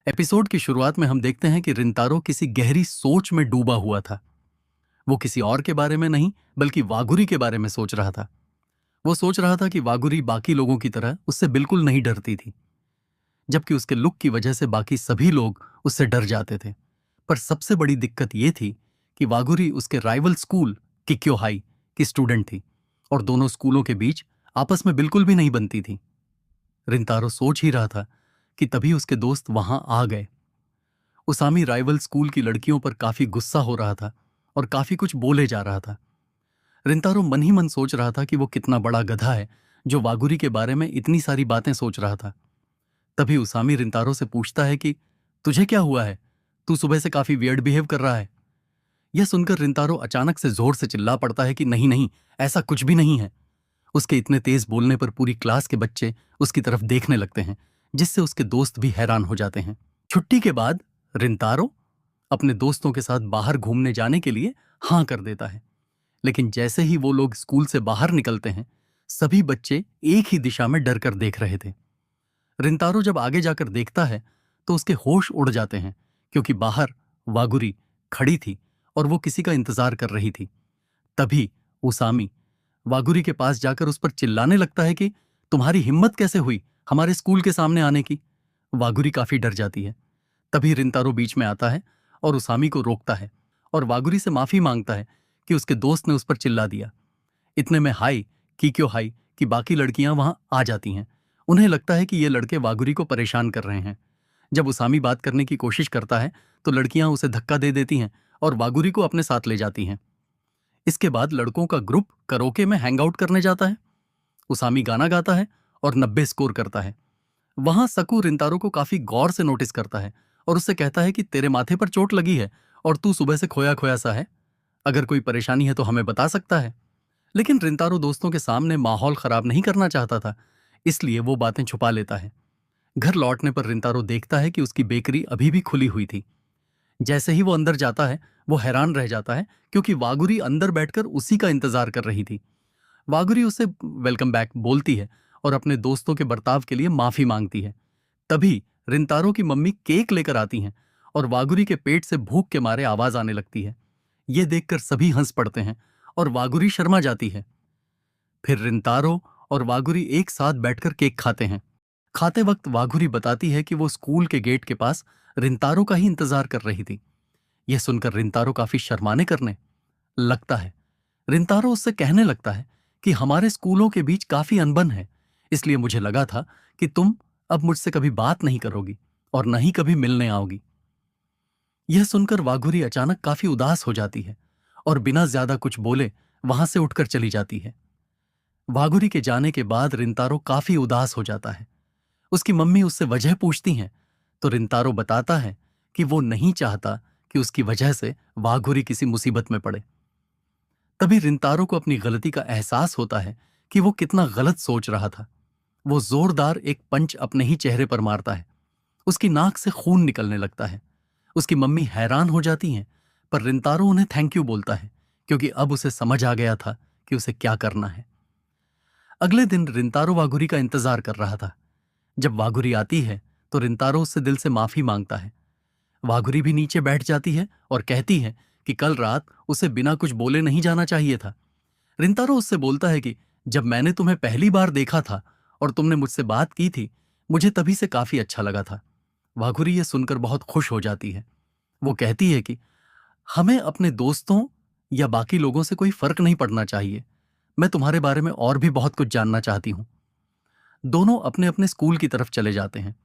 Episode की शुरुआत में हम देखते हैं कि रिंतारो किसी गहरी सोच में डूबा हुआ था। वो किसी और के बारे में नहीं, बल्कि वागुरी के बारे में सोच रहा था। वो सोच रहा था कि वागुरी बाकी लोगों की तरह उससे बिल्कुल नहीं डरती थी, जबकि उसके लुक की वजह से बाकी सभी लोग उससे डर जाते थे। पर सबसे बड़ी दिक्कत ये थी कि वागुरी उसके राइवल स्कूल किक्यो हाई की स्टूडेंट थी और दोनों स्कूलों के बीच आपस में बिल्कुल भी नहीं बनती थी। रिंतारो सोच ही रहा था कि तभी उसके दोस्त वहां आ गए। उसामी राइवल स्कूल की लड़कियों पर काफी गुस्सा हो रहा था और काफी कुछ बोले जा रहा था। रिंतारो मन ही मन सोच रहा था कि वो कितना बड़ा गधा है जो वागुरी के बारे में इतनी सारी बातें सोच रहा था। तभी उसामी रिंतारो से पूछता है कि तुझे क्या हुआ है, तू सुबह से काफी वियर्ड बिहेव कर रहा है। यह सुनकर रिंतारो अचानक से जोर से चिल्ला पड़ता है कि नहीं नहीं, ऐसा कुछ भी नहीं है। उसके इतने तेज बोलने पर पूरी क्लास के बच्चे उसकी तरफ देखने लगते हैं, जिससे उसके दोस्त भी हैरान हो जाते हैं। छुट्टी के बाद रिंतारो अपने दोस्तों के साथ बाहर घूमने जाने के लिए हाँ कर देता है, लेकिन जैसे ही वो लोग स्कूल से बाहर निकलते हैं, सभी बच्चे एक ही दिशा में डर कर देख रहे थे। रिंतारो जब आगे जाकर देखता है तो उसके होश उड़ जाते हैं, क्योंकि बाहर वागुरी खड़ी थी और वो किसी का इंतजार कर रही थी। तभी उसामी वागुरी के पास जाकर उस पर चिल्लाने लगता है कि तुम्हारी हिम्मत कैसे हुई हमारे स्कूल के सामने आने की। वागुरी काफी डर जाती है। तभी रिंतारो बीच में आता है और उसामी को रोकता है और वागुरी से माफी मांगता है कि उसके दोस्त ने उस पर चिल्ला दिया। इतने में हाई कीक्यो हाई की बाकी लड़कियां वहां आ जाती हैं। उन्हें लगता है कि ये लड़के वागुरी को परेशान कर रहे हैं। जब उसामी बात करने की कोशिश करता है तो लड़कियां उसे धक्का दे देती हैं और वागुरी को अपने साथ ले जाती हैं। इसके बाद लड़कों का ग्रुप करोके में हैंग आउट करने जाता है। उसामी गाना गाता है और 90 स्कोर करता है। वहां सकू रिंतारो को काफी गौर से नोटिस करता है और उससे कहता है कि तेरे माथे पर चोट लगी है और तू सुबह से खोया खोया सा है। अगर कोई परेशानी है तो हमें बता सकता है। लेकिन रिंतारो दोस्तों के सामने माहौल खराब नहीं करना चाहता था, इसलिए वो बातें छुपा लेता है। घर लौटने पर रिंतारो देखता है कि उसकी बेकरी अभी भी खुली हुई थी। जैसे ही वो अंदर जाता है, वो हैरान रह जाता है, क्योंकि वागुरी अंदर बैठकर उसी का इंतजार कर रही थी। वागुरी उसे वेलकम बैक बोलती है और अपने दोस्तों के बर्ताव के लिए माफी मांगती है। तभी रिंतारो की मम्मी केक लेकर आती हैं और वागुरी के पेट से भूख के मारे आवाज आने लगती है। ये देखकर सभी हंस पड़ते हैं और वागुरी शर्मा जाती है। फिर रिंतारो और वागुरी एक साथ बैठकर केक खाते हैं। खाते वक्त वागुरी बताती है कि वो स्कूल के गेट के पास रिंतारो का ही इंतजार कर रही थी। यह सुनकर रिंतारो काफी शर्माने करने लगता है। रिंतारो उससे कहने लगता है कि हमारे स्कूलों के बीच काफी अनबन है, इसलिए मुझे लगा था कि तुम अब मुझसे कभी बात नहीं करोगी और न ही कभी मिलने आओगी। यह सुनकर वागुरी अचानक काफी उदास हो जाती है और बिना ज्यादा कुछ बोले वहां से उठकर चली जाती है। वागुरी के जाने के बाद रिंतारो काफी उदास हो जाता है। उसकी मम्मी उससे वजह पूछती हैं तो रिंतारो बताता है कि वो नहीं चाहता कि उसकी वजह से वागुरी किसी मुसीबत में पड़े। तभी रिंतारो को अपनी गलती का एहसास होता है कि वो कितना गलत सोच रहा था। वो जोरदार एक पंच अपने ही चेहरे पर मारता है। उसकी नाक से खून निकलने लगता है। उसकी मम्मी हैरान हो जाती हैं, पर रिंतारो उन्हें थैंक यू बोलता है, क्योंकि अब उसे समझ आ गया था कि उसे क्या करना है। अगले दिन रिंतारो वागुरी का इंतजार कर रहा था। जब वागुरी आती है तो रिंतारो उससे दिल से माफी मांगता है। वागुरी भी नीचे बैठ जाती है और कहती है कि कल रात उसे बिना कुछ बोले नहीं जाना चाहिए था। रिंतारो उससे बोलता है कि जब मैंने तुम्हें पहली बार देखा था और तुमने मुझसे बात की थी, मुझे तभी से काफी अच्छा लगा था। वागुरी ये सुनकर बहुत खुश हो जाती है। वो कहती है कि हमें अपने दोस्तों या बाकी लोगों से कोई फर्क नहीं पड़ना चाहिए। मैं तुम्हारे बारे में और भी बहुत कुछ जानना चाहती हूँ। दोनों अपने अपने स्कूल की तरफ चले जाते हैं।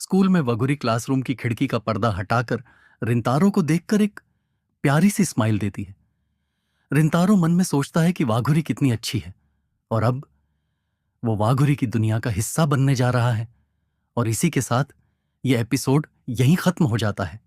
स्कूल में वागुरी क्लासरूम की खिड़की का पर्दा हटाकर रिंतारो को देखकर एक प्यारी सी स्माइल देती है। रिंतारो मन में सोचता है कि वागुरी कितनी अच्छी है और अब वो वागुरी की दुनिया का हिस्सा बनने जा रहा है। और इसी के साथ यह एपिसोड यहीं खत्म हो जाता है।